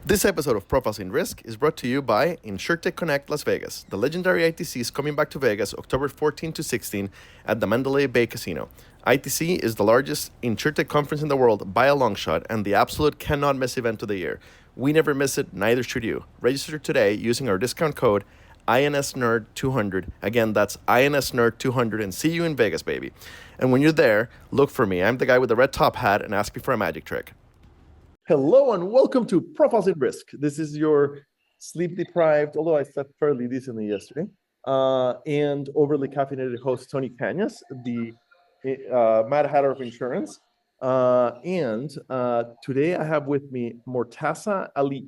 This episode of Profiles in Risk is brought to you by InsurTech Connect Las Vegas. The legendary ITC is coming back to Vegas October 14 to 16 at the Mandalay Bay Casino. ITC is the largest InsurTech conference in the world by a long shot and the absolute cannot miss event of the year. We never miss it, neither should you. Register today using our discount code INSNerd200. Again, that's INSNerd200 and see you in Vegas, baby. And when you're there, look for me. I'm the guy with the red top hat and ask me for a magic trick. Hello and welcome to Profiles in Risk. This is your sleep-deprived, although I slept fairly decently yesterday, and overly caffeinated host, Tony Cañas, the Mad Hatter of insurance. And today I have with me Murtaza Ali,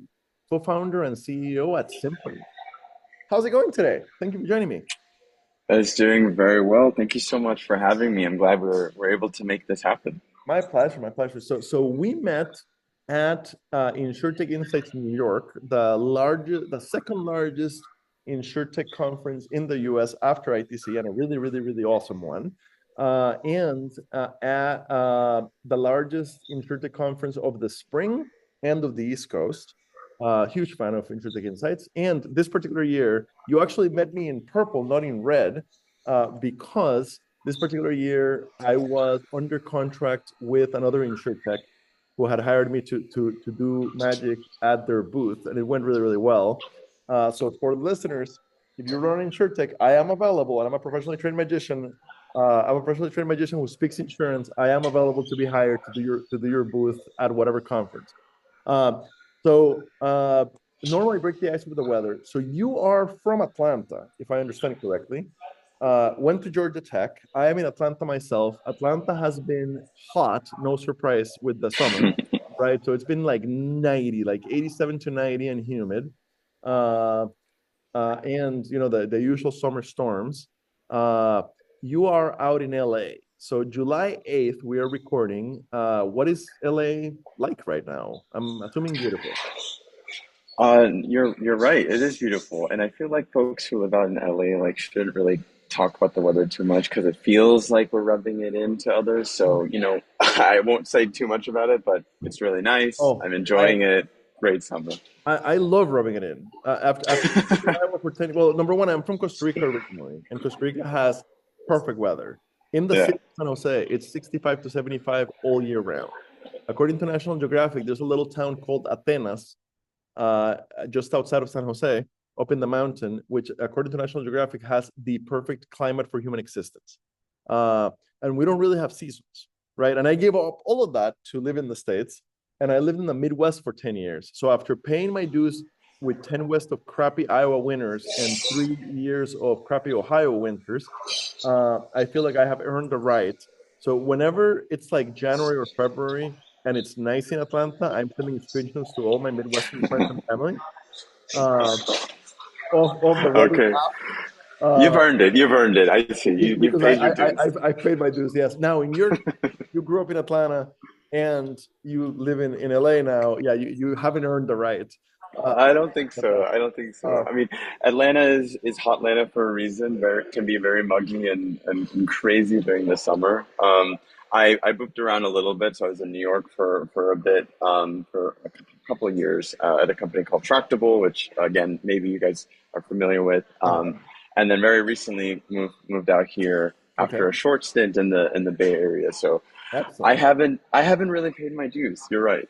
co-founder and CEO at Symphony. How's it going today? Thank you for joining me. It's doing very well. Thank you so much for having me. I'm glad we're able to make this happen. My pleasure, my pleasure. So we met at InsurTech Insights in New York, the second largest InsurTech conference in the US after ITC, and a really, really, really awesome one. And at the largest InsurTech conference of the spring and of the East Coast. Huge fan of InsurTech Insights. And this particular year, you actually met me in purple, not in red, because this particular year I was under contract with another InsurTech who had hired me to do magic at their booth, and it went really, really well. So for the listeners, if you run InsurTech, I am available, and I'm a professionally trained magician. I'm a professionally trained magician who speaks insurance. I am available to be hired to do your booth at whatever conference. So normally break the ice with the weather. So you are from Atlanta, if I understand correctly. Went to Georgia Tech. I am in Atlanta myself. Atlanta has been hot, no surprise, with the summer, right? So it's been like 90, like 87 to 90 and humid. And, you know, the usual summer storms. You are out in LA. So July 8th, we are recording. What is LA like right now? I'm assuming beautiful. You're right. It is beautiful, and I feel like folks who live out in LA shouldn't really talk about the weather too much because it feels like we're rubbing it into others. So I won't say too much about it, but it's really nice. I'm enjoying it. Great summer. I love rubbing it in. After for 10, well, number one, I'm from Costa Rica originally, and Costa Rica has perfect weather. In the city of San Jose, it's 65 to 75 all year round. According to National Geographic, there's a little town called Atenas, just outside of San Jose, up in the mountain, which according to National Geographic has the perfect climate for human existence. And we don't really have seasons, right? And I gave up all of that to live in the States, and I lived in the Midwest for 10 years. So after paying my dues with 10 west of crappy Iowa winters and 3 years of crappy Ohio winters, I feel like I have earned the right. So whenever it's like January or February and it's nice in Atlanta, I'm sending screenshots to all my Midwestern friends and family of the weather. Okay. You've earned it. You've earned it. I see. You've paid your dues. I paid my dues, yes. Now, you grew up in Atlanta and you live in LA now. Yeah, you haven't earned the right. I don't think so. I don't think so. I mean, Atlanta is hot Atlanta for a reason. Can be very muggy and crazy during the summer. I moved around a little bit, so I was in New York for a bit, for a couple of years at a company called Tractable, which again maybe you guys are familiar with. And then very recently moved out here after a short stint in the Bay Area. So I haven't really paid my dues. You're right.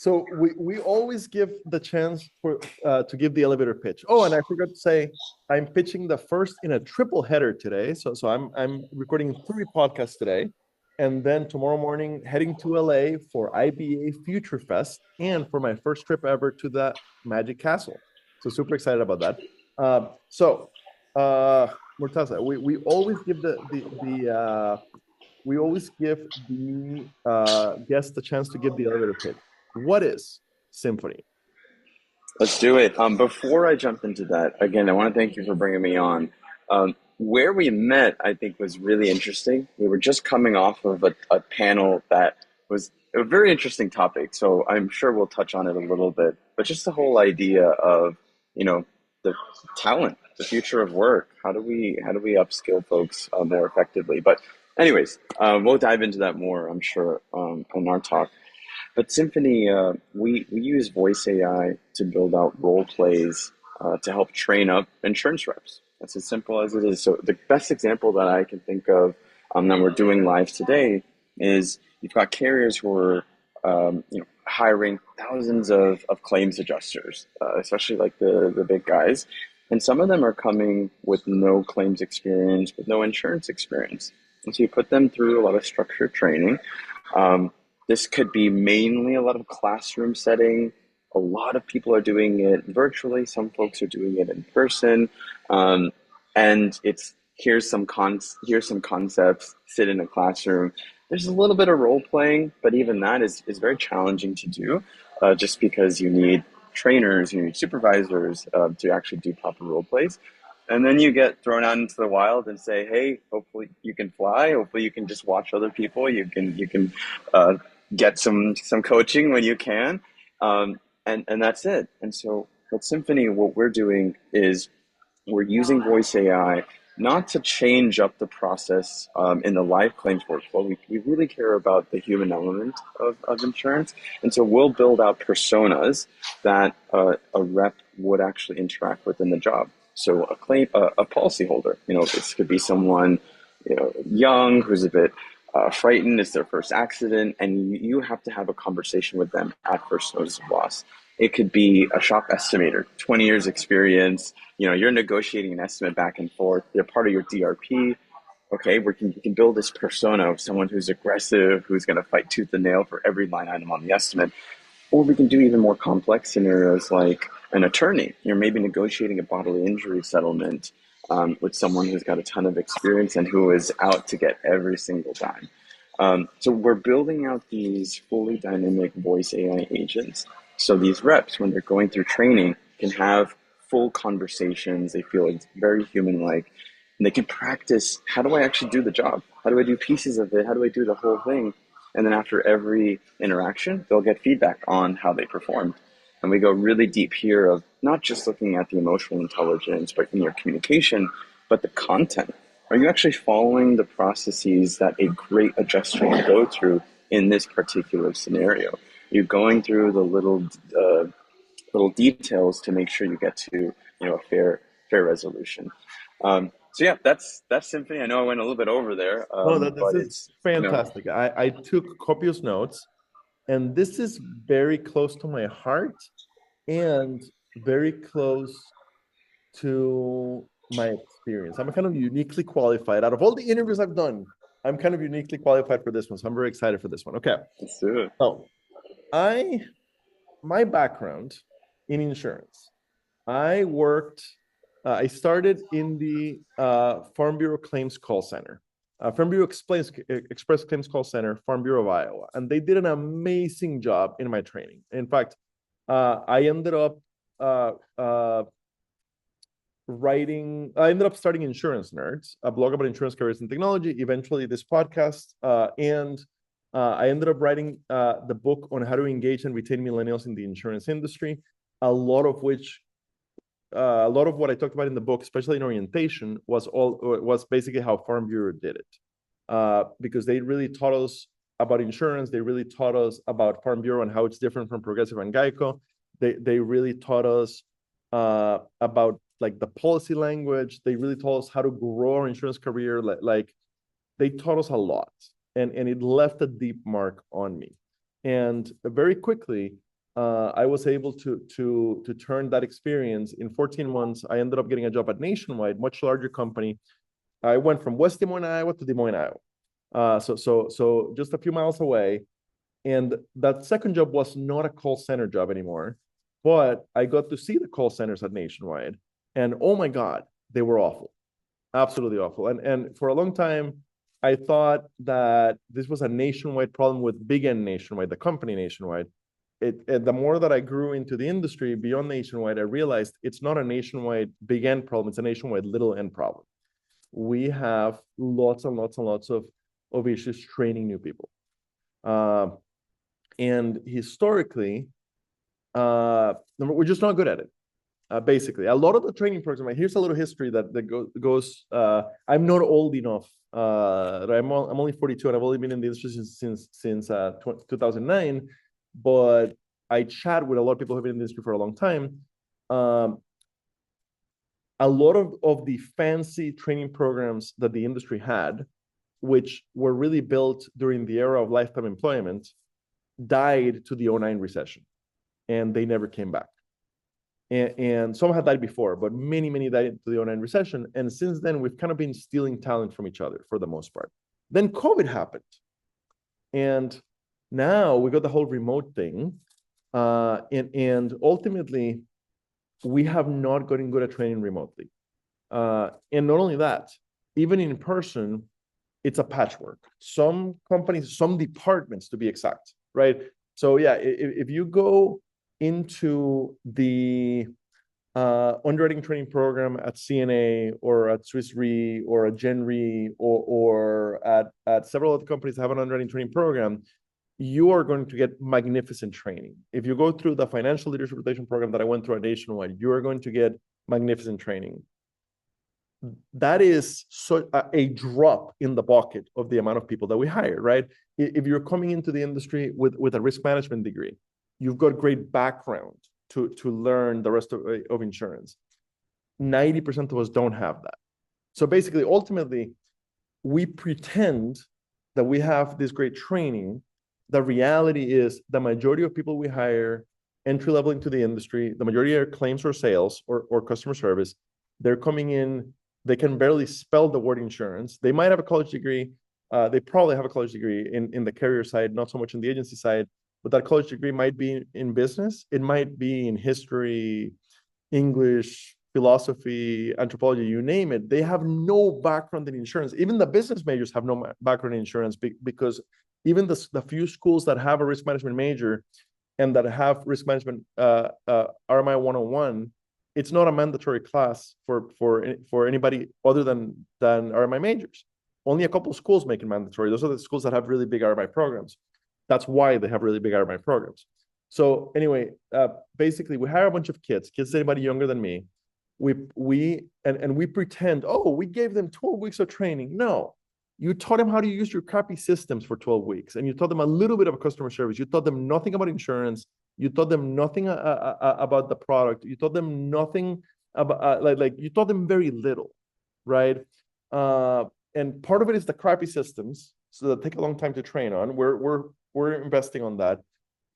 So we always give the chance to give the elevator pitch. Oh, and I forgot to say, I'm pitching the first in a triple header today. So I'm recording 3 podcasts today, and then tomorrow morning heading to LA for IBA Future Fest and for my first trip ever to the Magic Castle. So super excited about that. Murtaza, we always give the guest the chance to give the elevator pitch. What is Symphony? Let's do it. Before I jump into that, again, I want to thank you for bringing me on. Where we met, I think, was really interesting. We were just coming off of a panel that was a very interesting topic, so I'm sure we'll touch on it a little bit. But just the whole idea of, the talent, the future of work. How do we upskill folks more effectively? But anyways, we'll dive into that more, I'm sure, on our talk. But Symphony, we use voice AI to build out role plays to help train up insurance reps. That's as simple as it is. So the best example that I can think of that we're doing live today is you've got carriers who are hiring thousands of claims adjusters, especially like the big guys. And some of them are coming with no claims experience, with no insurance experience. And so you put them through a lot of structured training. Um, this could be mainly a lot of classroom setting. A lot of people are doing it virtually. Some folks are doing it in person. Um, and it's here's some concepts, sit in a classroom. There's a little bit of role playing, but even that is very challenging to do, just because you need trainers, you need supervisors to actually do proper role plays. And then you get thrown out into the wild and say, "Hey, hopefully you can fly. Hopefully you can just watch other people. You can uh, get some coaching when you can, and that's it." And so at Symphony, what we're doing is we're using voice AI not to change up the process in the live claims workflow. We really care about the human element of insurance. And so we'll build out personas that a rep would actually interact with in the job. So a policyholder, this could be someone, young who's a bit frightened. It's their first accident, and you have to have a conversation with them at first notice of loss. It could be a shop estimator, 20 years experience. You're negotiating an estimate back and forth. They're part of your DRP. Okay, we can build this persona of someone who's aggressive, who's going to fight tooth and nail for every line item on the estimate. Or we can do even more complex scenarios like an attorney. You're maybe negotiating a bodily injury settlement with someone who's got a ton of experience and who is out to get every single dime. So we're building out these fully dynamic voice AI agents. So these reps, when they're going through training, can have full conversations. They feel it's very human-like, and they can practice. How do I actually do the job? How do I do pieces of it? How do I do the whole thing? And then after every interaction, they'll get feedback on how they performed. And we go really deep here of not just looking at the emotional intelligence, but in your communication, but the content. Are you actually following the processes that a great adjuster will go through in this particular scenario? You're going through the little details to make sure you get to a fair resolution. So yeah, that's Symphony. I know I went a little bit over there, No, that this but is it's fantastic. I took copious notes, and this is very close to my heart and very close to my experience. I'm kind of uniquely qualified. Out of all the interviews I've done, I'm kind of uniquely qualified for this one. So I'm very excited for this one. Okay. let's do it. So I my background in insurance. I started in the Farm Bureau Claims Call Center, Farm Bureau Express Claims Call Center, Farm Bureau of Iowa. And they did an amazing job in my training. In fact, I ended up starting Insurance Nerds, a blog about insurance careers and technology, eventually this podcast, and I ended up writing the book on how to engage and retain millennials in the insurance industry, a lot of what I talked about in the book, especially in orientation, was basically how Farm Bureau did it, because they really taught us about insurance. They really taught us about Farm Bureau and how it's different from Progressive and Geico. They really taught us about like the policy language. They really taught us how to grow our insurance career. Like they taught us a lot, and it left a deep mark on me. And very quickly, I was able to turn that experience in 14 months. I ended up getting a job at Nationwide, much larger company. I went from West Des Moines, Iowa to Des Moines, Iowa. So just a few miles away. And that second job was not a call center job anymore, but I got to see the call centers at Nationwide. And oh my God, they were awful, absolutely awful. And for a long time, I thought that this was a nationwide problem with Big N Nationwide, the company Nationwide. The more that I grew into the industry beyond Nationwide, I realized it's not a nationwide Big N problem, it's a nationwide little N problem. We have lots and lots and lots of issues training new people. And historically, we're just not good at it. Basically, a lot of the training program. Here's a little history that goes. I'm not old enough. I'm only 42, and I've only been in the industry since 2009. but I chat with a lot of people who've been in the industry for a long time. A lot of the fancy training programs that the industry had, which were really built during the era of lifetime employment, died to the '09 recession, and they never came back. And some had died before, but many died to the '09 recession. And since then, we've kind of been stealing talent from each other for the most part. Then COVID happened. And now we got the whole remote thing. And ultimately, we have not gotten good at training remotely. And not only that, even in person, it's a patchwork. Some companies, some departments to be exact, right? So yeah, if you go into the underwriting training program at CNA or at Swiss Re or at Gen Re or at several other companies that have an underwriting training program, you are going to get magnificent training. If you go through the financial leadership rotation program that I went through at Nationwide, you are going to get magnificent training. That is a drop in the bucket of the amount of people that we hire, right? If you're coming into the industry with a risk management degree, you've got great background to learn the rest of insurance. 90% of us don't have that. So basically, ultimately, we pretend that we have this great training. The reality is the majority of people we hire entry level into the industry, the majority are claims or sales or customer service. They're coming in, they can barely spell the word insurance. They might have a college degree. They probably have a college degree in the carrier side, not so much in the agency side, but that college degree might be in business. It might be in history, English, philosophy, anthropology, you name it. They have no background in insurance. Even the business majors have no background in insurance because even the few schools that have a risk management major and that have risk management RMI 101, it's not a mandatory class for anybody other than RMI majors. Only a couple of schools make it mandatory. Those are the schools that have really big RMI programs. That's why they have really big RMI programs. So anyway, basically, we hire a bunch of kids anybody younger than me. We pretend, oh, we gave them 12 weeks of training. No, you taught them how to use your crappy systems for 12 weeks, and you taught them a little bit of customer service. You taught them nothing about insurance. You taught them nothing about the product. You taught them nothing about like you taught them very little, right? And part of it is the crappy systems, so that take a long time to train on. We're investing on that.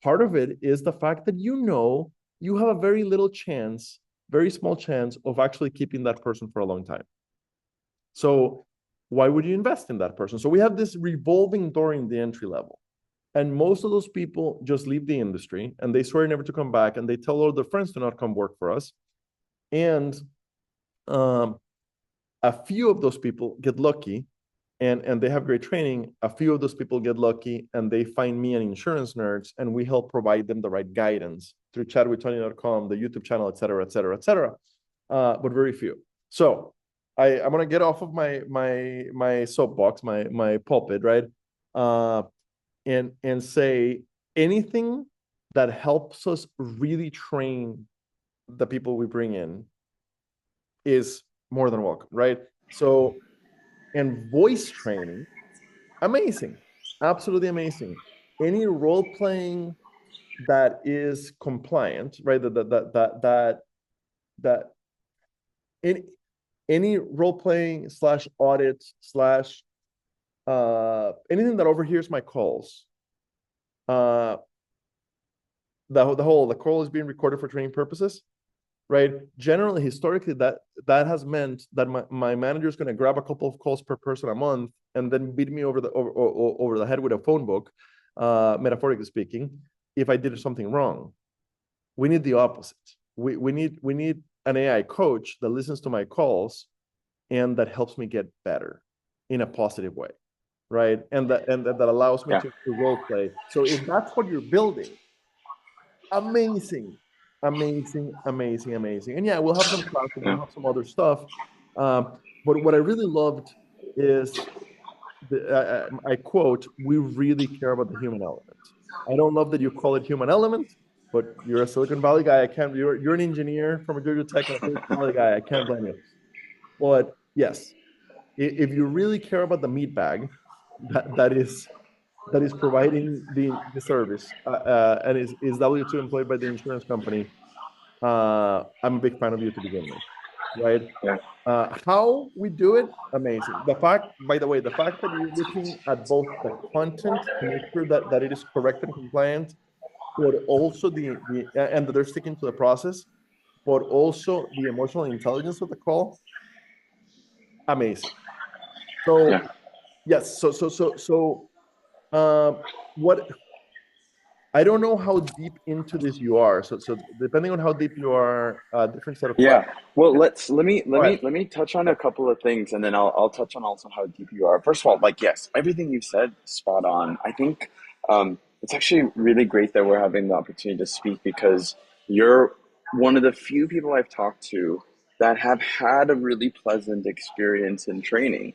Part of it is the fact that you have a very little chance, very small chance of actually keeping that person for a long time. So why would you invest in that person? So we have this revolving door in the entry level. And most of those people just leave the industry and they swear never to come back, and they tell all their friends to not come work for us. And a few of those people get lucky and they have great training. A few of those people get lucky and they find me and insurance nerds, and we help provide them the right guidance through chatwithtony.com, the YouTube channel, et cetera, et cetera, et cetera. But very few. So I'm gonna get off of my soapbox, my pulpit, right? And say anything that helps us really train the people we bring in is more than welcome, right? So, and voice training, amazing, absolutely amazing. Any role playing that is compliant, right? That any role playing slash audit slash anything that overhears my calls. The call is being recorded for training purposes, right? Generally, historically, that has meant that my manager is going to grab a couple of calls per person a month and then beat me over the head with a phone book, metaphorically speaking, if I did something wrong. We need the opposite. We need an AI coach that listens to my calls and that helps me get better in a positive way, right? And that allows me to role play. So if that's what you're building, amazing. And yeah, we'll have some classes, we'll have some other stuff. But what I really loved is I quote, "We really care about the human element." I don't love that you call it human element, but you're a Silicon Valley guy. You're an engineer from a Georgia Tech and a Silicon Valley guy. I can't blame you. But yes, if you really care about the meat bag, that is that is providing the service and is W2 employed by the insurance company, I'm a big fan of you to begin with, right? Yeah. How we do it, amazing. The fact, by the way, the fact that you're looking at both the content to make sure that it is correct and compliant, but also and that they're sticking to the process, but also the emotional intelligence of the call, amazing. Yeah. So yes, um, what I don't know how deep into this you are. So depending on how deep you are, different set of Yeah. questions. Well, let me All right. touch on Yeah. a couple of things, and then I'll touch on also how deep you are. First of all, like yes, everything you said, spot on. I think it's actually really great that we're having the opportunity to speak because you're one of the few people I've talked to that have had a really pleasant experience in training.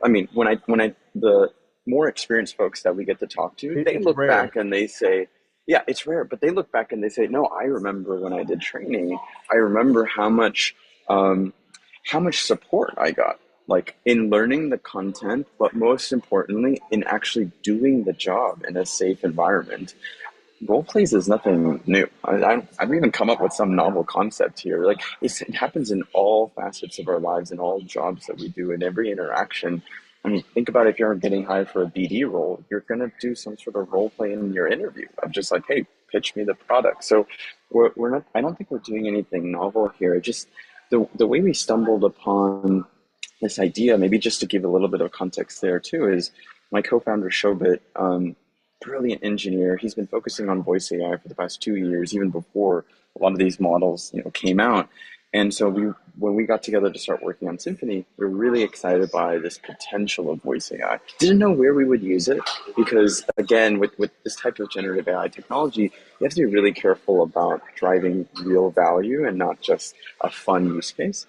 I mean, the more experienced folks that we get to talk to, they It's look rare. back and they say, yeah, it's rare, but they look back and they say, no, I remember when I did training, I remember um, how much support I got, like in learning the content, but most importantly, in actually doing the job in a safe environment. Role plays is nothing new. I've even come up with some novel concept here. Like it happens in all facets of our lives, in all jobs that we do, in every interaction. I mean, think about if you're getting hired for a BD role, you're gonna do some sort of role play in your interview of just like, hey, pitch me the product. So we're not. I don't think we're doing anything novel here. Just the way we stumbled upon this idea, maybe just to give a little bit of context there too, is my co-founder Shobit, brilliant engineer. He's been focusing on voice AI for the past 2 years, even before a lot of these models, came out. And so when we got together to start working on Symphony, we were really excited by this potential of voice AI. Didn't know where we would use it because, again, with this type of generative AI technology, you have to be really careful about driving real value and not just a fun use case.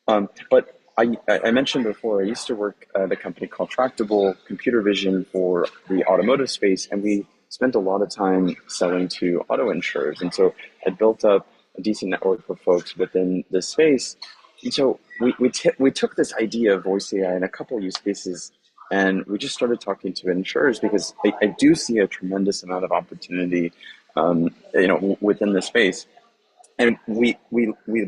But I mentioned before, I used to work at a company called Tractable Computer Vision for the automotive space, and we spent a lot of time selling to auto insurers. And so I built up a decent network of folks within this space. And so we took this idea of voice AI in a couple use cases, and we just started talking to insurers because I do see a tremendous amount of opportunity, within the space. And we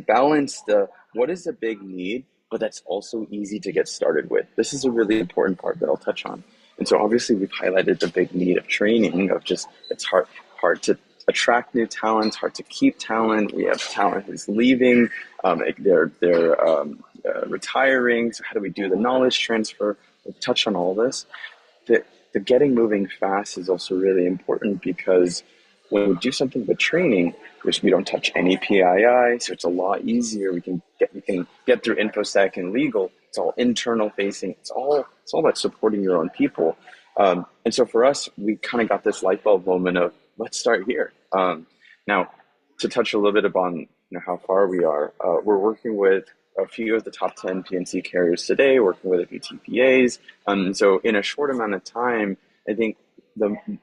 balance the what is a big need, but that's also easy to get started with. This is a really important part that I'll touch on. And so obviously we've highlighted the big need of training, of just it's hard to attract new talent, hard to keep talent. We have talent who's leaving, they're retiring. So how do we do the knowledge transfer? We'll touch on all this. The getting moving fast is also really important because when we do something with training, which we don't touch any PII, so it's a lot easier. We can get through infosec and legal. It's all internal facing. It's all about supporting your own people. And so for us, we kind of got this light bulb moment of let's start here. Now, to touch a little bit upon how far we are, we're working with a few of the top 10 PNC carriers today, working with a few TPAs. So in a short amount of time, I think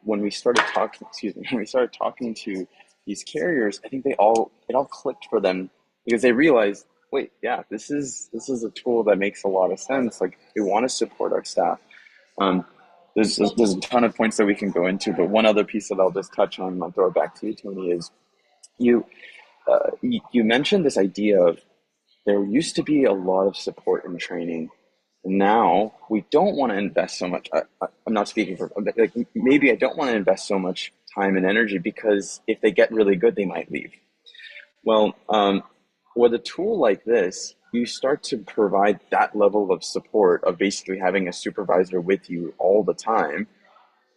when we started talking, when we started talking to these carriers, I think it all clicked for them because they realized, wait, yeah, this is a tool that makes a lot of sense. Like we want to support our staff. Um, there's a ton of points that we can go into, but one other piece that I'll just touch on, and I'll throw it back to you, Tony, is you you mentioned this idea of there used to be a lot of support and training. Now we don't want to invest so much. I'm not speaking for like maybe I don't want to invest so much time and energy because if they get really good, they might leave. Well, with a tool like this, you start to provide that level of support of basically having a supervisor with you all the time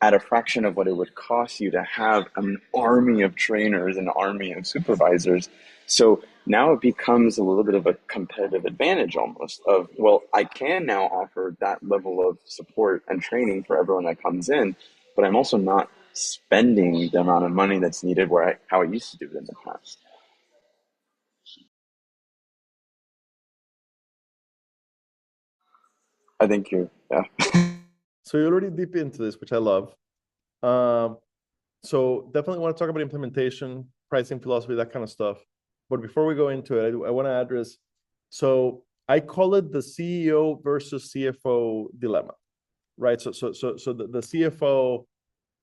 at a fraction of what it would cost you to have an army of trainers, an army of supervisors. So now it becomes a little bit of a competitive advantage almost of, well, I can now offer that level of support and training for everyone that comes in, but I'm also not spending the amount of money that's needed how I used to do it in the past. I think yeah. So you're already deep into this, which I love. Um, so definitely want to talk about implementation, pricing philosophy, that kind of stuff. But before we go into it, I want to address. So I call it the CEO versus CFO dilemma. right? So the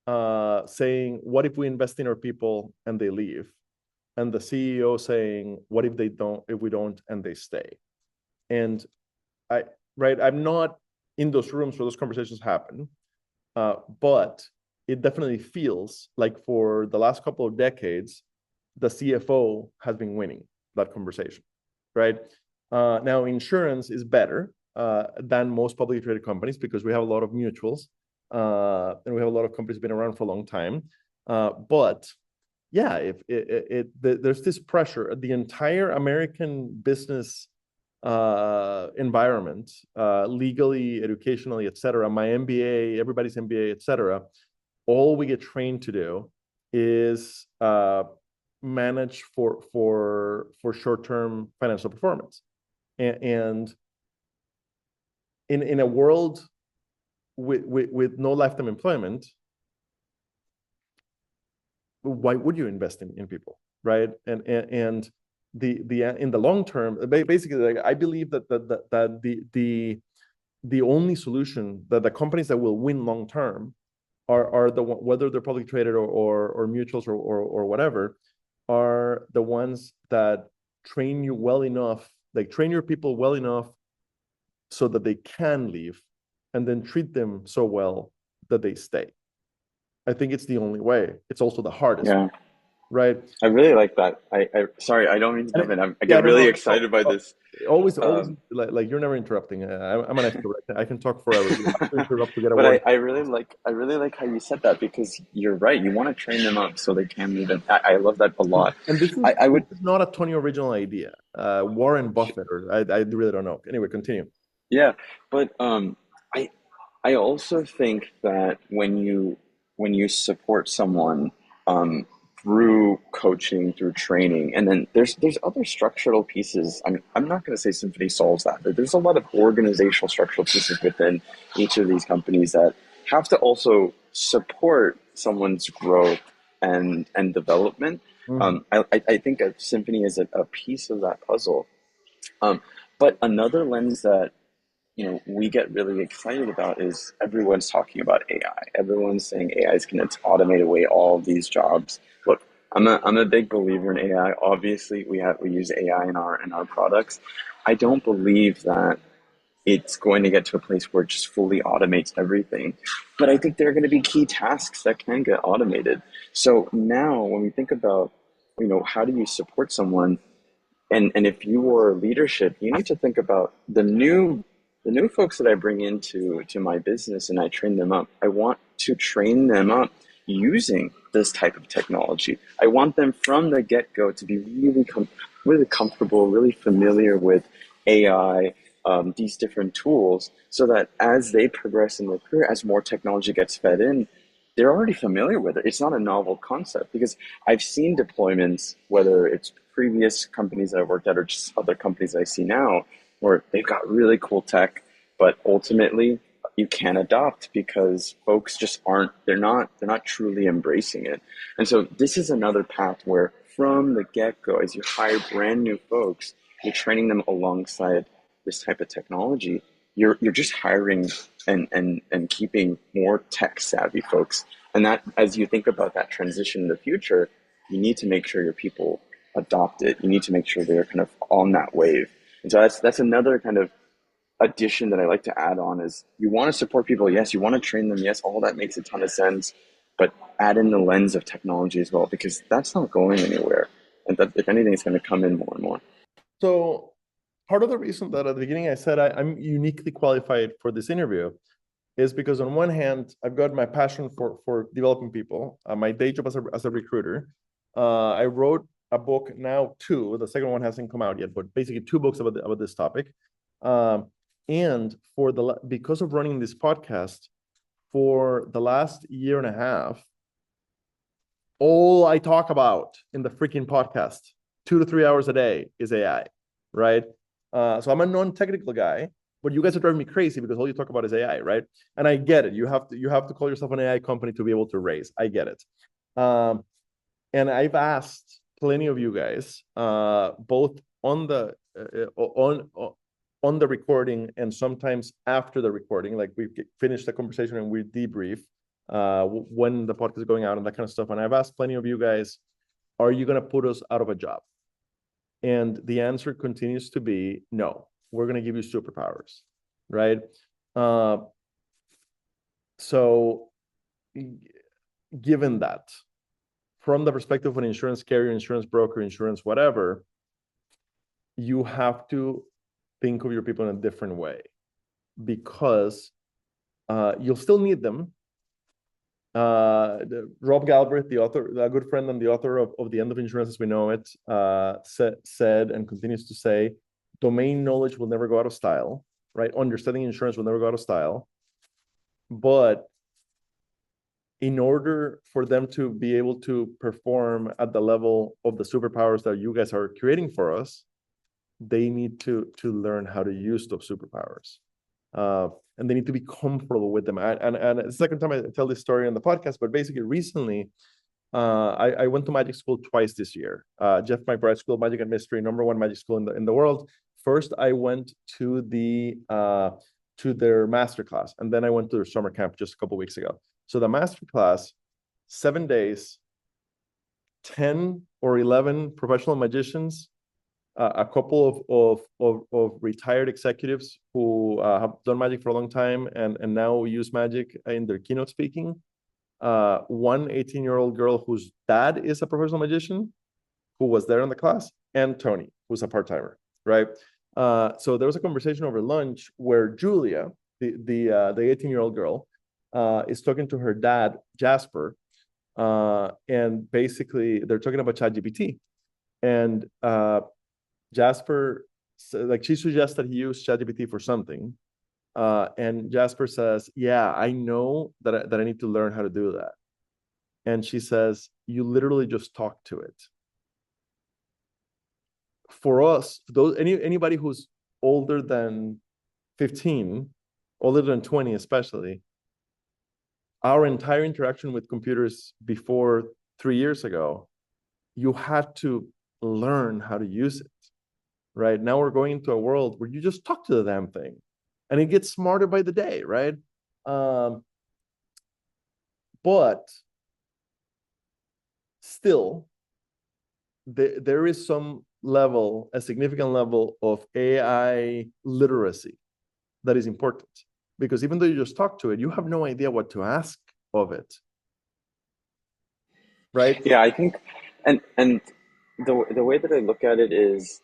CFO saying, what if we invest in our people and they leave? And the CEO saying, what if we don't and they stay? And I'm not in those rooms where those conversations happen, but it definitely feels like for the last couple of decades, the CFO has been winning that conversation, right? Now, insurance is better than most publicly traded companies because we have a lot of mutuals and we have a lot of companies been around for a long time. But yeah, there's this pressure. The entire American business environment, legally, educationally, et cetera, my MBA, everybody's MBA, et cetera, all we get trained to do is manage for short-term financial performance. And in a world with no lifetime employment, why would you invest in people, right? And the in the long term, basically, like, I believe that the only solution that the companies that will win long term are the whether they're publicly traded or mutuals or whatever, are the ones that train you well enough, like train your people well enough so that they can leave, and then treat them so well that they stay. I think it's the only way. It's also the hardest, Yeah. right? I really like that. I sorry, I don't mean to jump in. I Yeah, get really no, excited by this. always, Um, like you're never interrupting. I'm an extrovert. I can talk forever. You have to interrupt to get a but word. I really like how you said that because you're right. You want to train them up so they can move in. I love that a lot. And I this would is not a Tony original idea. Warren Buffett, or I really don't know. Anyway, continue. yeah, but I I also think that when you support someone um, through coaching, through training, and then there's other structural pieces. I mean, I'm not going to say Symphony solves that, but there's a lot of organizational structural pieces within each of these companies that have to also support someone's growth and development. Mhm. I think a Symphony is a piece of that puzzle. Um, but another lens that we get really excited about is everyone's talking about AI. Everyone's saying AI is going to automate away all of these jobs. Look, I'm a big believer in AI. Obviously, we use AI in our products. I don't believe that it's going to get to a place where it just fully automates everything. But I think there are going to be key tasks that can get automated. So now when we think about, how do you support someone? And if you are leadership, you need to think about the new folks that I bring to my business and I train them up. I want to train them up using this type of technology. I want them from the get-go to be really comfortable, really familiar with AI, these different tools, so that as they progress in their career, as more technology gets fed in, they're already familiar with it. It's not a novel concept because I've seen deployments, whether it's previous companies that I've worked at or just other companies I see now, where they've got really cool tech, but ultimately you can't adopt because folks just they're not truly embracing it. And so this is another path where from the get-go, as you hire brand new folks, you're training them alongside this type of technology. You're just hiring and keeping more tech savvy folks. And that, as you think about that transition in the future, you need to make sure your people adopt it. You need to make sure they're kind of on that wave. And so that's another kind of addition that I like to add on is you want to support people. Yes, you want to train them. Yes, all that makes a ton of sense, but add in the lens of technology as well, because that's not going anywhere. And that, if anything, it's going to come in more and more. So part of the reason that at the beginning I said I'm uniquely qualified for this interview is because on one hand, I've got my passion for developing people, my day job as a recruiter. I wrote a book, now two. The second one hasn't come out yet, but basically two books about this topic. And because of running this podcast for the last year and a half, all I talk about in the freaking podcast, 2 to 3 hours a day, is AI, right? So I'm a non-technical guy, but you guys are driving me crazy because all you talk about is AI, right? And I get it. You have to call yourself an AI company to be able to raise. I get it. And I've asked plenty of you guys, both on on the recording and sometimes after the recording, like we finish the conversation and we debrief when the podcast is going out and that kind of stuff. And I've asked plenty of you guys, are you going to put us out of a job? And the answer continues to be no. We're going to give you superpowers, right? So given that, from the perspective of an insurance carrier, insurance broker, insurance whatever, you have to think of your people in a different way, because you'll still need them. Rob Galbraith, the author, a good friend and the author of The End of Insurance as We Know It, said and continues to say, domain knowledge will never go out of style, right? Understanding insurance will never go out of style. But in order for them to be able to perform at the level of the superpowers that you guys are creating for us, they need to learn how to use those superpowers. And they need to be comfortable with them. And it's the second time I tell this story on the podcast, but basically recently, I went to magic school twice this year. Jeff McBride School of Magic and Mystery, #1 magic school in the world. First, I went to their master class, and then I went to their summer camp just a couple of weeks ago. So the master class, 7 days, 10 or 11 professional magicians, a couple of retired executives who have done magic for a long time and now use magic in their keynote speaking. One 18-year-old girl whose dad is a professional magician who was there in the class, and Tony, who's a part-timer, right? So there was a conversation over lunch where Julia, the 18-year-old girl, is talking to her dad, Jasper, and basically they're talking about ChatGPT. And Jasper, like, she suggests that he use ChatGPT for something. And Jasper says, yeah, I know that I need to learn how to do that. And she says, you literally just talk to it. For us, anybody who's older than 15, older than 20 especially, our entire interaction with computers before 3 years ago, you had to learn how to use it. Right now, we're going into a world where you just talk to the damn thing, and it gets smarter by the day, right? But still, there is a significant level of AI literacy that is important, because even though you just talk to it, you have no idea what to ask of it, right? Yeah, I think, and the way that I look at it is,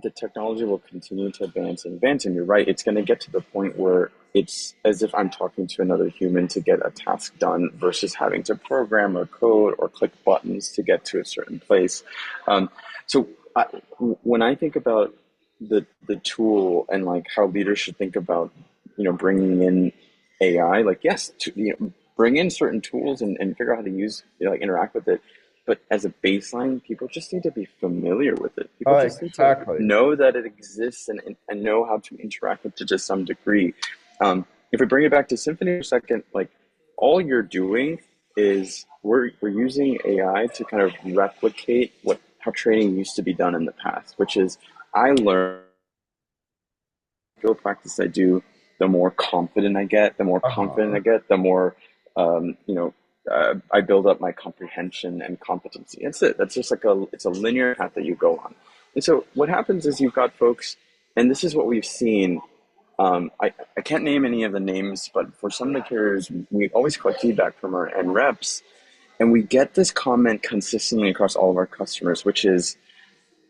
the technology will continue to advance and advance, and you're right, it's going to get to the point where it's as if I'm talking to another human to get a task done versus having to program or code or click buttons to get to a certain place. So when I think about the tool and like how leaders should think about, bringing in AI, like, yes, bring in certain tools and figure out how to use, like, interact with it. But as a baseline, people just need to be familiar with it. People just need to know that it exists and know how to interact with it to some degree. If we bring it back to Symphony for a second, like, all you're doing is we're using AI to kind of replicate how training used to be done in the past, which is, I learn, practice I do, the more confident I get, the more I build up my comprehension and competency. That's it. That's just it's a linear path that you go on. And so what happens is, you've got folks, and this is what we've seen. I can't name any of the names, but for some of the carriers, we always collect feedback from our end reps, and we get this comment consistently across all of our customers, which is,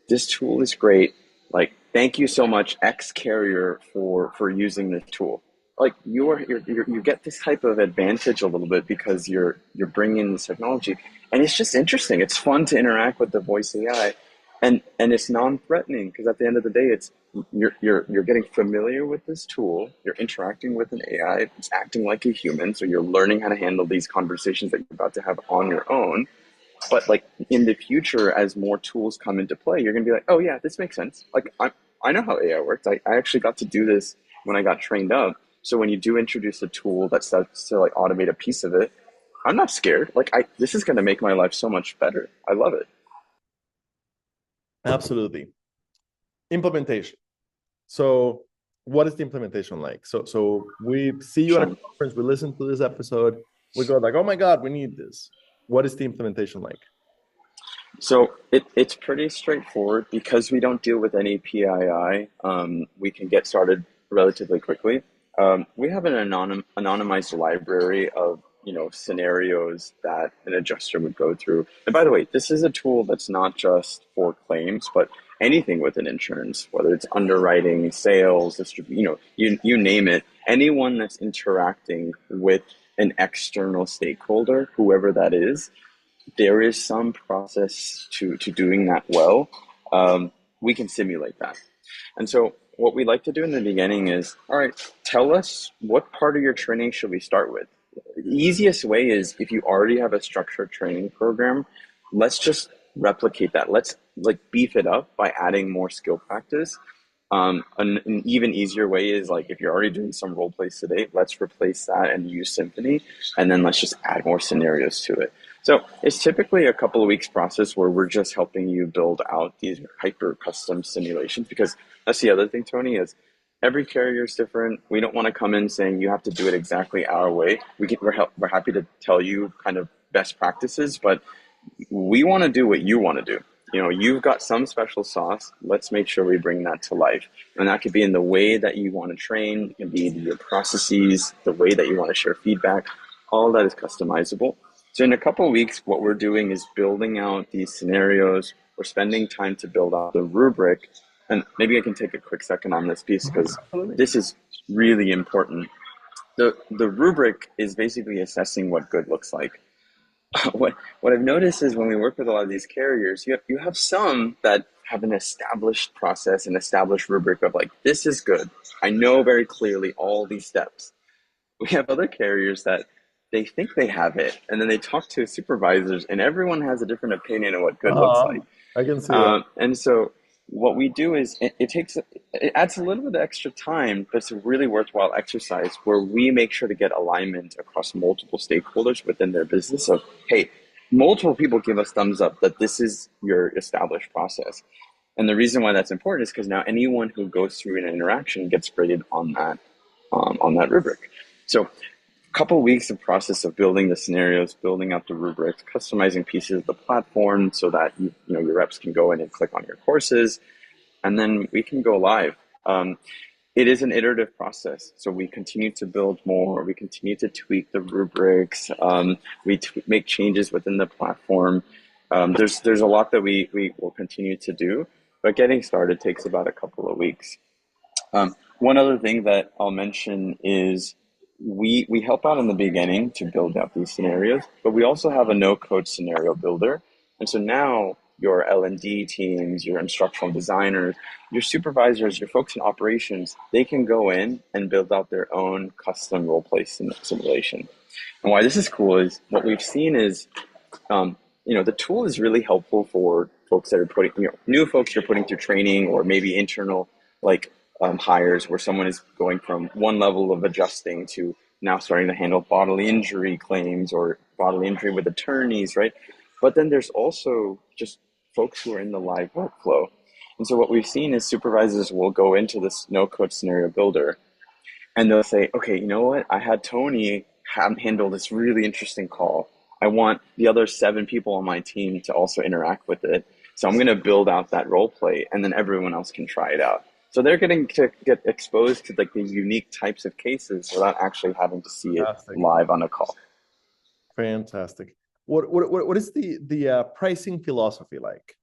this tool is great. Like, thank you so much, X carrier, for using this tool. Like, you get this type of advantage a little bit because you're bringing in this technology, and it's just interesting. It's fun to interact with the voice AI, and it's non-threatening, because at the end of the day, it's you're getting familiar with this tool. You're interacting with an AI. It's acting like a human, so you're learning how to handle these conversations that you're about to have on your own. But, like, in the future, as more tools come into play, you're gonna be like, oh yeah, this makes sense. Like, I know how AI works. I actually got to do this when I got trained up. So when you do introduce a tool that starts to, like, automate a piece of it, I'm not scared. Like, this is going to make my life so much better. I love it. Absolutely. Implementation. So what is the implementation like? So we see you at a Sure. conference, we listen to this episode, we go like, oh my God, we need this. What is the implementation like? So it's pretty straightforward because we don't deal with any PII. We can get started relatively quickly. We have an anonymized library of scenarios that an adjuster would go through. And by the way, this is a tool that's not just for claims, but anything within insurance, whether it's underwriting, sales, you name it. Anyone that's interacting with an external stakeholder, whoever that is, there is some process to doing that well. We can simulate that. And so what we like to do in the beginning is, all right, tell us what part of your training should we start with? The easiest way is if you already have a structured training program, let's just replicate that. Let's like beef it up by adding more skill practice. An even easier way is like if you're already doing some role plays today, let's replace that and use Symphony, and then let's just add more scenarios to it. So it's typically a couple of weeks process where we're just helping you build out these hyper custom simulations, because that's the other thing, Tony, is every carrier is different. We don't want to come in saying you have to do it exactly our way. We're happy to tell you kind of best practices, but we want to do what you want to do. You've got some special sauce. Let's make sure we bring that to life. And that could be in the way that you want to train. It can be your processes, the way that you want to share feedback. All that is customizable. So in a couple of weeks, what we're doing is building out these scenarios. We're spending time to build out the rubric. And maybe I can take a quick second on this piece because Absolutely. this is really important. The rubric is basically assessing what good looks like. What I've noticed is when we work with a lot of these carriers, you have some that have an established process, an established rubric of like, this is good. I know very clearly all these steps. We have other carriers that they think they have it, and then they talk to supervisors, and everyone has a different opinion of what good looks like. I can see that. And so what we do is it adds a little bit of extra time, but it's a really worthwhile exercise where we make sure to get alignment across multiple stakeholders within their business of, hey, multiple people give us thumbs up that this is your established process. And the reason why that's important is because now anyone who goes through an interaction gets graded on that rubric. So couple of weeks of process of building the scenarios, building out the rubrics, customizing pieces of the platform so that your reps can go in and click on your courses, and then we can go live. It is an iterative process, so we continue to build more. We continue to tweak the rubrics. We make changes within the platform. There's a lot that we will continue to do, but getting started takes about a couple of weeks. One other thing that I'll mention is we help out in the beginning to build out these scenarios, but we also have a no-code scenario builder. And so now your L&D teams, your instructional designers, your supervisors, your folks in operations, they can go in and build out their own custom role-play simulation. And why this is cool is what we've seen is, the tool is really helpful for folks that are new folks you're putting through training, or maybe internal, like hires where someone is going from one level of adjusting to now starting to handle bodily injury claims or bodily injury with attorneys, right? But then there's also just folks who are in the live workflow. And so what we've seen is supervisors will go into this no-code scenario builder and they'll say, okay, you know what? I had Tony handle this really interesting call. I want the other 7 people on my team to also interact with it. So I'm going to build out that role play, and then everyone else can try it out. So they're getting to get exposed to like these unique types of cases without actually having to see it Fantastic. live on a call. Fantastic. What is the pricing philosophy like?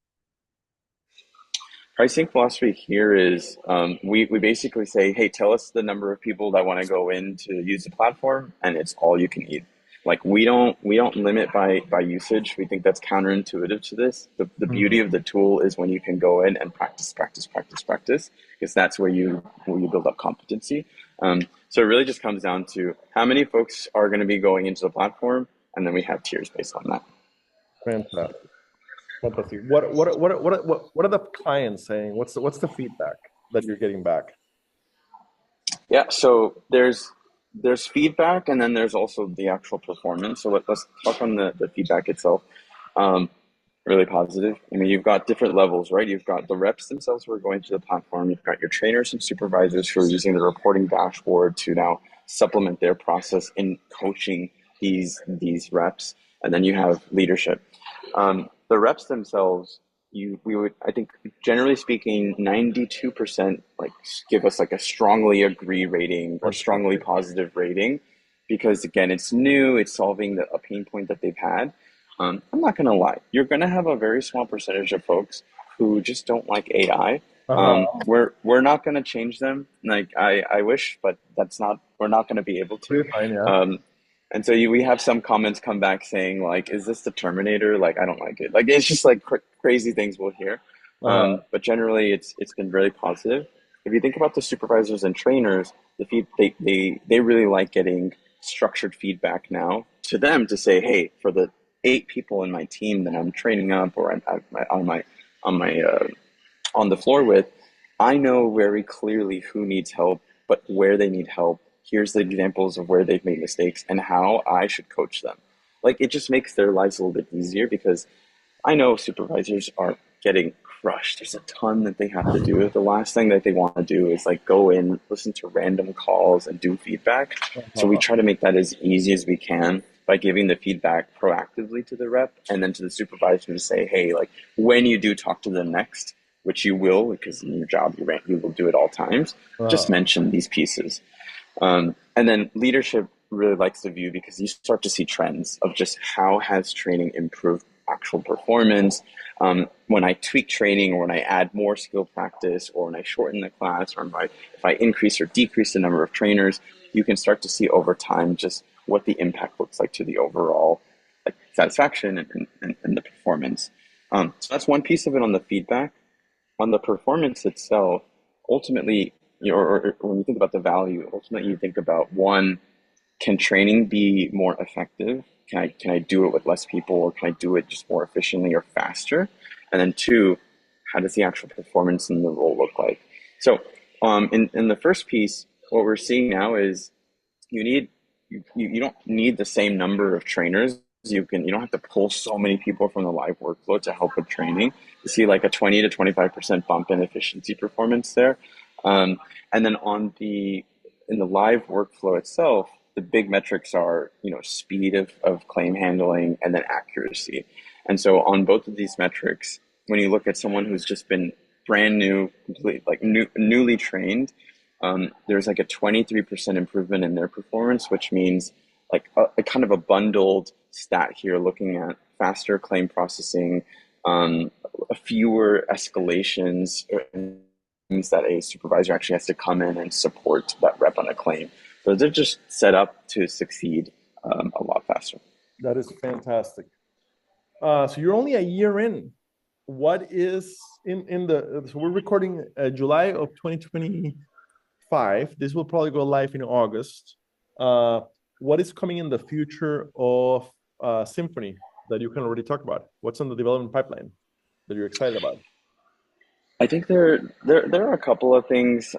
Pricing philosophy here is we basically say, hey, tell us the number of people that want to go in to use the platform, and it's all you can eat. Like we don't limit by usage. We think that's counterintuitive to this. The beauty of the tool is when you can go in and practice, because that's where you build up competency. So it really just comes down to how many folks are going to be going into the platform, and then we have tiers based on that. Fantastic. Fantastic. What are the clients saying? What's the feedback that you're getting back? Yeah, so there's feedback, and then there's also the actual performance. So let's talk on the feedback itself. really positive. I mean, you've got different levels, right? You've got the reps themselves who are going to the platform. You've got your trainers and supervisors who are using the reporting dashboard to now supplement their process in coaching these reps. And then you have leadership. The reps themselves, we would, I think, generally speaking, 92% like give us like a strongly agree rating or strongly Fantastic. positive rating, because again, it's new, it's solving a pain point that they've had. I'm not gonna lie, you're gonna have a very small percentage of folks who just don't like AI. Uh-huh. We're not gonna change them. Like I wish, but that's not we're not gonna be able to. Pretty fine, yeah. Um, and so we have some comments come back saying like, "Is this the Terminator?" Like I don't like it. Like it's just like crazy things we'll hear. Uh-huh. But generally, it's been really positive. If you think about the supervisors and trainers, they really like getting structured feedback now to them to say, hey, for the 8 people in my team that I'm training up or on my on the floor with, I know very clearly who needs help, but where they need help. Here's the examples of where they've made mistakes and how I should coach them. Like it just makes their lives a little bit easier because I know supervisors are getting crushed. There's a ton that they have to do. The last thing that they want to do is like go in, listen to random calls and do feedback. So we Uh-huh. try to make that as easy as we can by giving the feedback proactively to the rep and then to the supervisor to say, hey, like when you do talk to them next, which you will because in your job you will do it all times, just Uh-huh. mention these pieces. And then leadership really likes the view because you start to see trends of just how has training improved actual performance. When I tweak training or when I add more skill practice or when I shorten the class or if I increase or decrease the number of trainers, you can start to see over time just what the impact looks like to the overall like, satisfaction and the performance. So that's one piece of it on the feedback. On the performance itself, ultimately, or when you think about the value, ultimately you think about one, can training be more effective? Can I do it with less people, or can I do it just more efficiently or faster? And then two, how does the actual performance in the role look like? So, in the first piece, what we're seeing now is you need you don't need the same number of trainers. You don't have to pull so many people from the live workflow to help with training. You see like a 20 to 25% bump in efficiency performance there. And then in the live workflow itself, the big metrics are, speed of claim handling and then accuracy. And so on both of these metrics, when you look at someone who's just been brand new, complete, like newly trained, there's like a 23% improvement in their performance, which means like a kind of a bundled stat here looking at faster claim processing, fewer escalations, means that a supervisor actually has to come in and support that rep on a claim. So they're just set up to succeed a lot faster. That is fantastic. So you're only a year in. What is in the so we're recording July of 2025. This will probably go live in August. Uh, what is coming in the future of Symphony that you can already talk about? What's on the development pipeline that you're excited about? I think there are a couple of things.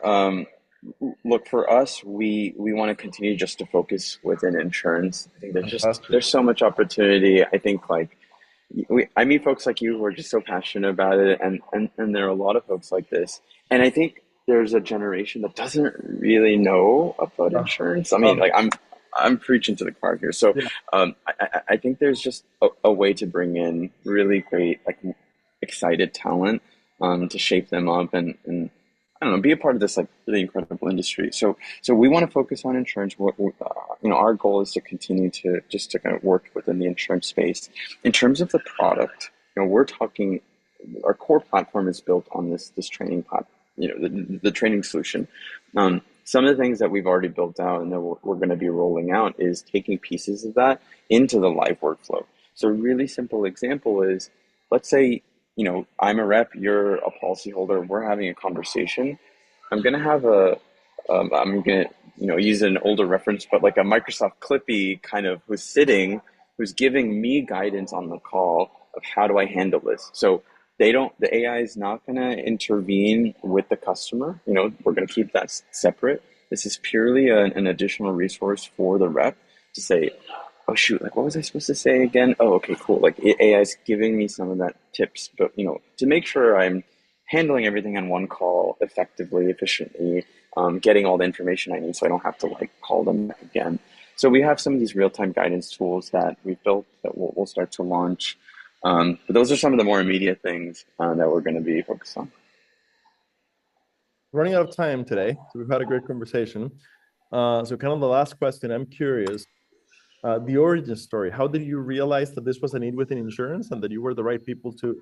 Look, for us, we want to continue just to focus within insurance. I think Fantastic. there's so much opportunity. I think like I meet folks like you who are just so passionate about it, and there are a lot of folks like this. And I think there's a generation that doesn't really know about Uh, insurance. I mean, um, like I'm preaching to the choir here. So yeah, I think there's just a way to bring in really great, like excited talent to shape them up and I don't know, be a part of this like really incredible industry. So we want to focus on insurance. Our goal is to continue to just to kind of work within the insurance space. In terms of the product, we're talking. Our core platform is built on this training the training solution. Some of the things that we've already built out and that we're going to be rolling out is taking pieces of that into the live workflow. So a really simple example is, let's say, I'm a rep, you're a policyholder, we're having a conversation. I'm gonna have I'm gonna, use an older reference, but like a Microsoft Clippy kind of who's giving me guidance on the call of how do I handle this. So the AI is not gonna intervene with the customer. We're gonna keep that separate. This is purely an additional resource for the rep to say, oh shoot, like what was I supposed to say again? Oh, okay, cool. Like AI is giving me some of that tips, but to make sure I'm handling everything on one call effectively, efficiently, getting all the information I need so I don't have to like call them back again. So we have some of these real-time guidance tools that we've built that we'll start to launch. But those are some of the more immediate things that we're going to be focused on. Running out of time today, so we've had a great conversation. So kind of the last question, I'm curious, the origin story. How did you realize that this was a need within insurance and that you were the right people to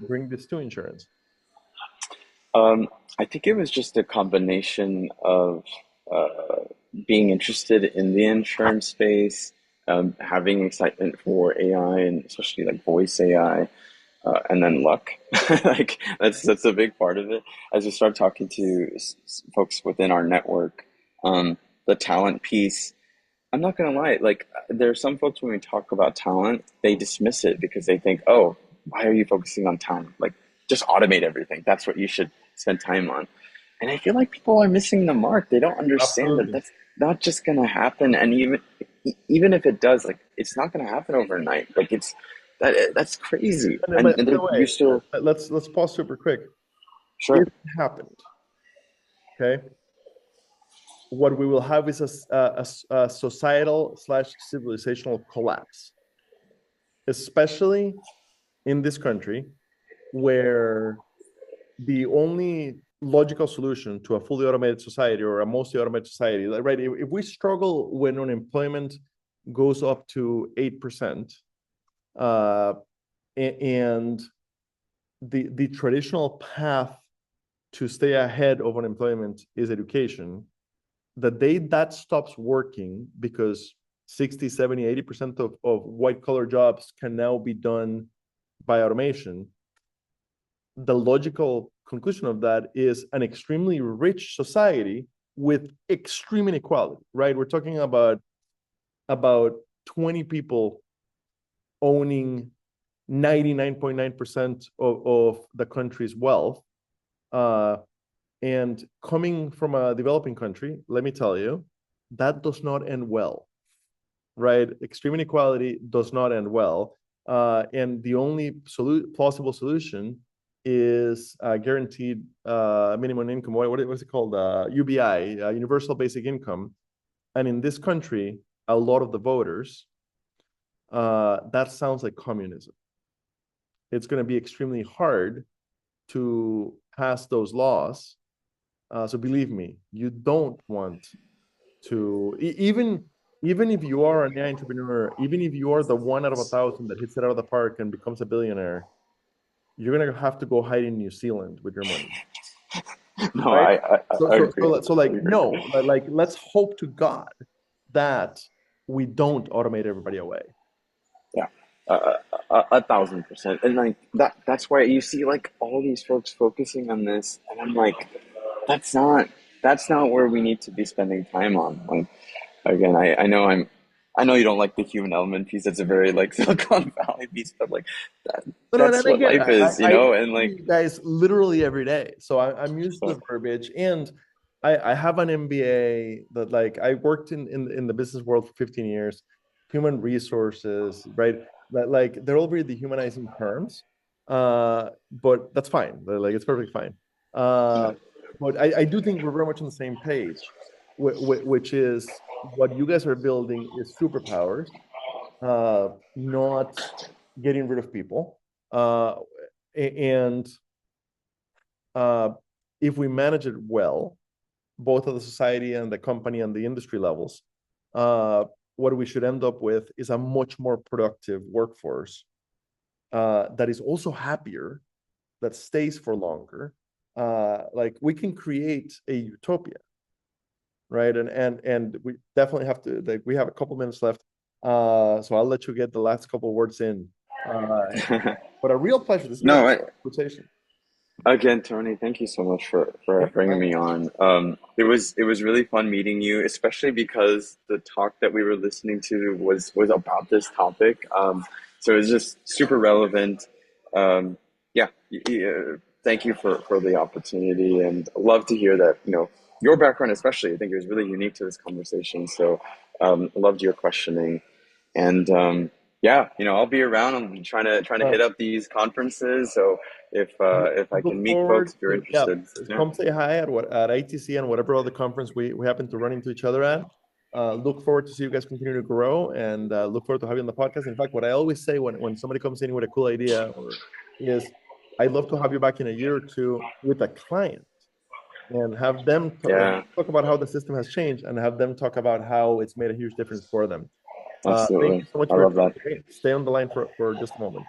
bring this to insurance? I think it was just a combination of uh, being interested in the insurance space, having excitement for AI and especially like voice AI, and then luck. Like that's a big part of it. As we start talking to folks within our network, the talent piece. I'm not gonna lie, like there are some folks when we talk about talent, they dismiss it because they think, oh, why are you focusing on talent? Like just automate everything. That's what you should spend time on. And I feel like people are missing the mark. They don't understand that Absolutely. that's not just gonna happen. And even if it does, like it's not gonna happen overnight. Like that's crazy. And And, by and the you way, still let's pause super quick. If sure. it happened, okay, what we will have is a societal slash civilizational collapse, especially in this country where the only logical solution to a fully automated society or a mostly automated society, right? If we struggle when unemployment goes up to 8%, uh, and the traditional path to stay ahead of unemployment is education, the day that stops working because 60, 70, 80% of white collar jobs can now be done by automation, the logical conclusion of that is an extremely rich society with extreme inequality, right? We're talking about 20 people owning 99.9% of the country's wealth. Uh, and coming from a developing country, let me tell you, that does not end well, right? Extreme inequality does not end well. And the only plausible solution is guaranteed minimum income. What's it called? UBI, Universal Basic Income. And in this country, a lot of the voters, that sounds like communism. It's going to be extremely hard to pass those laws. So believe me, you don't want to even if you are an entrepreneur, even if you are the one out of 1,000 that hits it out of the park and becomes a billionaire, you're gonna have to go hide in New Zealand with your money, No, right? I agree. So I like agree. no, like let's hope to God that we don't automate everybody away. Yeah, 1,000%. And like that's why you see like all these folks focusing on this, and I'm like, that's not that's not where we need to be spending time on. Like again, I know you don't like the human element piece. It's a very like Silicon Valley piece, but like that, No, no, that's and I what get it. life is, I and see like you guys literally every day, so I'm used to so the verbiage, and I have an MBA that like I worked in the business world for 15 years, human resources, right? That like they're all very dehumanizing terms, but that's fine. Like it's perfectly fine. Uh, but I do think we're very much on the same page, which is what you guys are building is superpowers, not getting rid of people. Uh, and uh, if we manage it well, both at the society and the company and the industry levels, uh, what we should end up with is a much more productive workforce that is also happier, that stays for longer. Like we can create a utopia, right? And we definitely have to. Like we have a couple minutes left, so I'll let you get the last couple words in. But a real pleasure. This has been a no, conversation. again, Tony, thank you so much for bringing me on. It was really fun meeting you, especially because the talk that we were listening to was about this topic. So it was just super relevant. Um, yeah, thank you for the opportunity, and love to hear that your background, especially. I think it was really unique to this conversation. So loved your questioning. And yeah, I'll be around. I'm trying to Uh, hit up these conferences. So if I can Look meet folks forward if you're to, yeah, interested, yeah, come say hi at ITC and whatever other conference we happen to run into each other at. Look forward to see you guys continue to grow, and look forward to having the podcast. In fact, what I always say when somebody comes in with a cool idea is I'd love to have you back in a year or two with a client and have them yeah, talk about how the system has changed and have them talk about how it's made a huge difference for them. Thank absolutely. you so much I for your love time that. today. Stay on the line for just a moment.